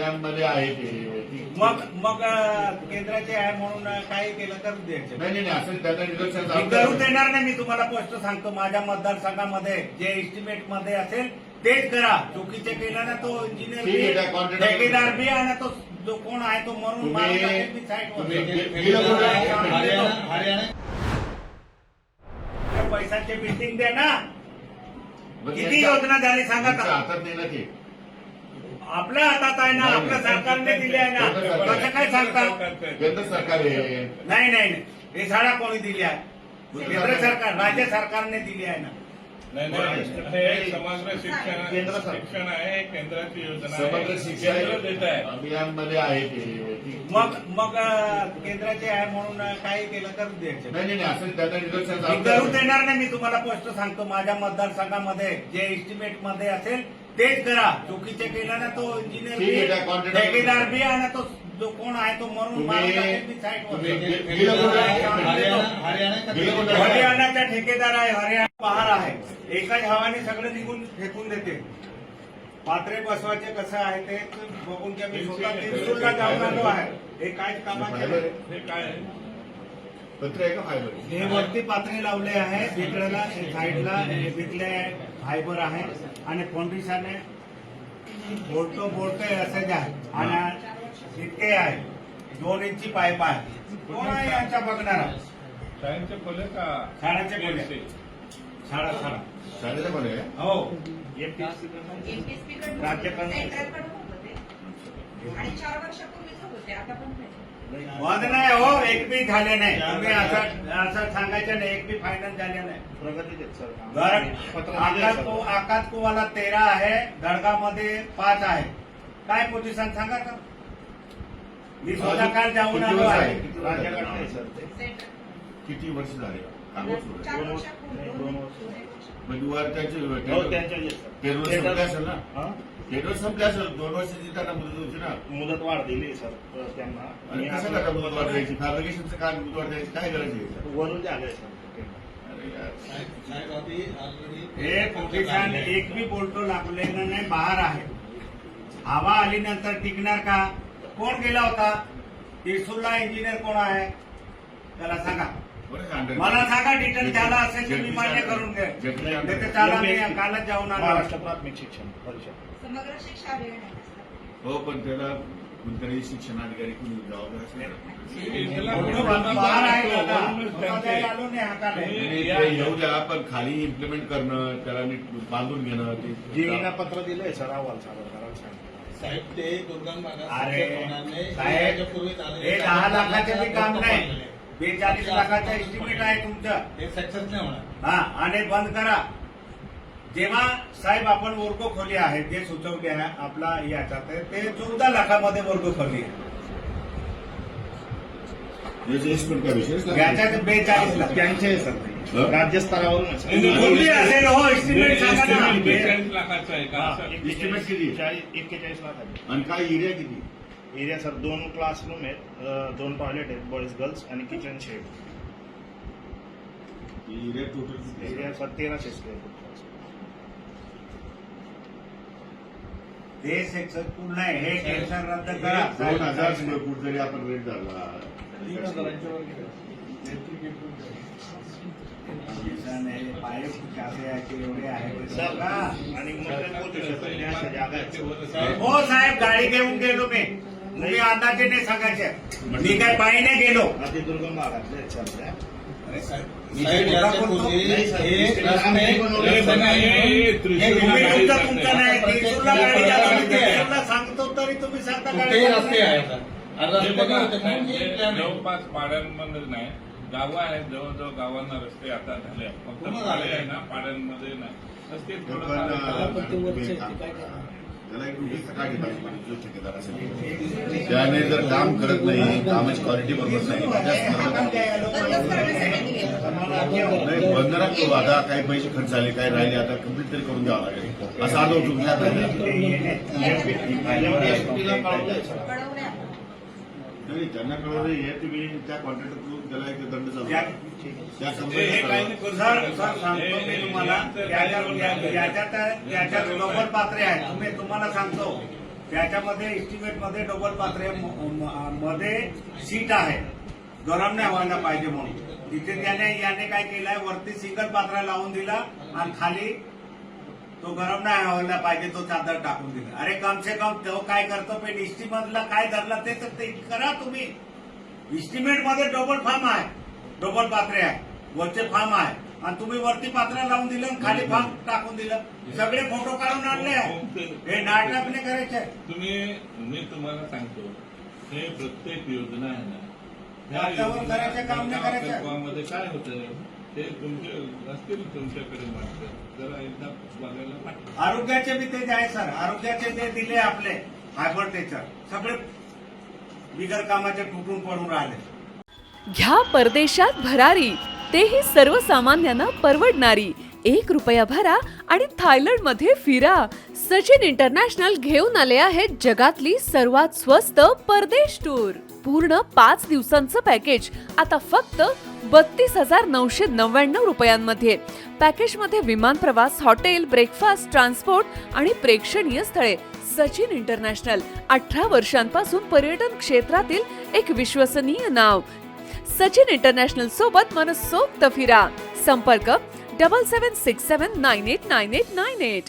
अभियानमध्ये आहे ते. मग केंद्राचे आहे म्हणून काही केलं तर द्यायचं नाही असं त्याचा मी करू देणार नाही. मी तुम्हाला स्पष्ट सांगतो, माझ्या मतदारसंघामध्ये जे एस्टिमेट मध्ये असेल तेच करा. चुकीचे केलं ना तो इंजिनियर ठेकेदार बी आहे ना, तो जो कोण आहे तो म्हणून पैशाचे बिल्डिंग द्या ना. किती योजना झाली सांगा का? हातात नाही ना ते, आपल्या हातात आहे ना, आपल्या सरकारने दिले आहे ना. कसं काय सांगता? केंद्र सरकार आहे. नाही हे शाळा कोणी दिली आहे? केंद्र सरकार, राज्य सरकारने दिली आहे ना. नाही हे समग्र शिक्षण आहे, केंद्राची योजना समग्र शिक्षण देत आहे. अभियानमध्ये आहे ते. मग केंद्राचे आहे म्हणून काही केलं तर द्यायचं नाही असं त्याचा मी करू देणार नाही. मी तुम्हाला स्पष्ट सांगतो, माझ्या मतदारसंघामध्ये जे एस्टिमेट मध्ये असेल तेच करा. चुकीचे केलं ना तो इंजिनियर ठेकेदार बी आहे ना, तो जो कोण आहे तो म्हणून हरियाणाचा ठेकेदार आहे. हरियाणा बाहेर आहे. एकाच हवाने सगळं निघून फेकून देते. पात्रे बसवायचे कसं आहे ते बघून की मी स्वतः त्रिशूलला जाऊन आलो आहे. हे काय कामाचे हे काय आहे? पत्र आहे का फायबर? हे वरती पात्रे लावले आहे, इकडेला साईडला विकले फायबर आहे आणि फाउंडेशनने बोलतोय असं द्या आणि इतके आहे 2 इंची पाईप आहे. कोण आहे यांच्या बघणारा? शाळेचे खोले का? शाळेचे खोले. शाळा शाळेचं पण आहे. हो. आणि 4 वर्षापूर्वीच होते, आता पण नाही. बंद नाही हो, एक बी झाले नाही. तुम्ही असं सांगायचं नाही. एक बी फायनल झाले नाही. प्रगती आकाश कुवाला 13 आहे, दडगामध्ये 5 आहे. काय पोझिशन सांगा का? मी स्वतः काल जाऊन आलो आहे. किती वर्ष झाले? 4 वर्षापूर्वी पेरोल संपले असेल ना? पेरोल संपले असेल. 2 वर्षाची त्यांना मुदत होती ना. मुदत वाढ दिली सर त्यांना. आणि कसं नका मुदत वाढ द्यायची? फॅब्रिकेशनचं काय मुदत वाढ द्यायची काय गरज आहे? वरून झालंय सर. अरे यार, हे पोझिशन एक बी बोलतो लागलेलं नाही, बाहेर आहे. हवा आल्यानंतर टिकणार का? कोण गेला होता? त्रिशूलला इंजिनियर कोण आहे त्याला सांगा. मला सांगा. डिटेल झाला असेल तुम्ही मान्य करून घ्या. त्याला मी कालच जाऊन आलो. महाराष्ट्र प्राथमिक शिक्षण परिषद समग्र शिक्षा अभियान आहे. हो पण त्याला कोणतरी शिक्षणाधिकारी कोणी जबाबदार असेल. बाहेर आहे दादा. आलो नाही हाताने. येऊ द्या, पण खाली इम्प्लिमेंट करणं, त्याला नीट बांधून घेणं ते जीईना पत्र दिलंय सर, अहवाल सादर करायला सांगितलं. साहेब ते दुर्गम अरे साहेब, हे 10 लाखाचे बी काम नाही. 42 लाखाचा एस्टिमेट आहे तुमचं. हे सक्सेस नाही होणार. हा, आणि बंद करा. जेव्हा साहेब आपण वर्ग खोली आहे जे सुचवले आहे आपला याच्यात ते 14 लाखामध्ये वर्ग खोली आहे. याच्यात 42 लाख त्यांचे आहे सर, राज्यस्तरावरून कुठली असेल हो एस्टिमेट सांगा ना. 42 लाखाचं आहे का? एस्टिमेट किती? 41 लाख आहे. आणि काय एरिया किती? एरिया सर 2 क्लासरूम आहेत, 2 टॉयलेट आहेत, बॉईज गर्ल्स आणि kitchen shed. Area total area sir 1300 square foot. हे सेक्शन पूर्ण आहे. हे सेक्शन रद्द करा. 2000 स्क्वेअर फूट जरी आपण रेट झाला. पाईप जाते आहे एवढे आहे सर का आणि मोठे पोहोचू शकतो अशा जागा आहेत. हो साहेब, गाडी घेऊन गेलो मी. तुम्ही अंदाजे नाही सांगायचे. मी काय पायीने गेलो. अति दुर्गम भागातले आहेत सर त्या. साहेब याच्या पूर्वी हे रस्ते तुम्ही तुमचं नाही. त्रिशूलला गाडी जातो. मी त्रिशूलला सांगतो तरी तुम्ही सांगता कुठेही गाडी रस्ते आहेत. आणि रस्ते काय होते म्हणून हे plan आहे. जवळपास पाड्यांमध्ये नाही, गावं आहेत, जवळजवळ गावांना रस्ते आता झाले. फक्त पूर्ण पाडे झाले. आहे ना, पाड्यांमध्ये नाही. रस्ते पण त्याला एक नोटीस का घेतली जो ठेकेदार असेल त्याने जर काम करत नाही, कामाची क्वालिटी बरोबर नाही, नाही बंधना करू. आता काही पैसे खर्च झाले, काही राहिले, आता कम्प्लीट तरी करून द्यावं लागेल असं आलो तुमच्या नाही. त्यांना कळवलं हे तुम्ही त्या कॉन्ट्रॅक्टर करून त्याला एक दंड चालू त्या सांगतो मी तुम्हाला. याच्यात ग्लोबल पात्रे आहेत. तुम्हाला सांगतो त्याच्यामध्ये एस्टिमेट मध्ये डबल पात्रे मध्ये सीट आहे, गरम नाही व्हायला पाहिजे म्हणून. तिथे याने काय केलंय, वरती सिंगल पात्रा लावून दिला आणि खाली तो गरम नाही व्हायला पाहिजे तो चादर टाकून दिला. अरे कम से कम तो काय करतो, पण इस्टिमेटला काय धरला ते तर ते करा तुम्ही. इस्टिमेट मध्ये डबल फार्म आहे, डबल पात्रे आहे, वरचे फार्म आहे आणि तुम्ही वरती पात्रा लावून दिलं आणि खाली फार्म टाकून दिलं. सगळे फोटो काढून आणले आहे. हे नाटक नाही करायचे. मी तुम्हाला सांगतो, हे प्रत्येक योजना आहे ना, हातावर करायचं काम नाही करायचं. मध्ये काय होतं ते तुमचे असतील तुमच्याकडे मात्र जरा एकदा बघायला पाहिजे. आरोग्याचे बी ते आहे सर, आरोग्याचे ते दिले आपले हायबर टेचर, सगळे बिगर कामाचे तुटून पडून राहिले. घ्या परदेशात भरारी, तेही सर्वसामान्यांना परवडणारी. 1 रुपया भरा आणि थायलंड मध्ये फिरा. सचिन इंटरनॅशनल घेऊन आले आहेत जगातली सर्वात स्वस्त परदेश टूर. पूर्ण 5 दिवसांचं पॅकेज आता फक्त 32,999 रुपयांमध्ये. पॅकेजमध्ये विमान प्रवास, हॉटेल, ब्रेकफास्ट, ट्रान्सपोर्ट आणि प्रेक्षणीय स्थळे. सचिन इंटरनॅशनल 18 वर्षांपासून पर्यटन क्षेत्रातील एक विश्वसनीय नाव. सचिन इंटरनॅशनल सोबत मनसोक्त फिरा. संपर्क 7767989898.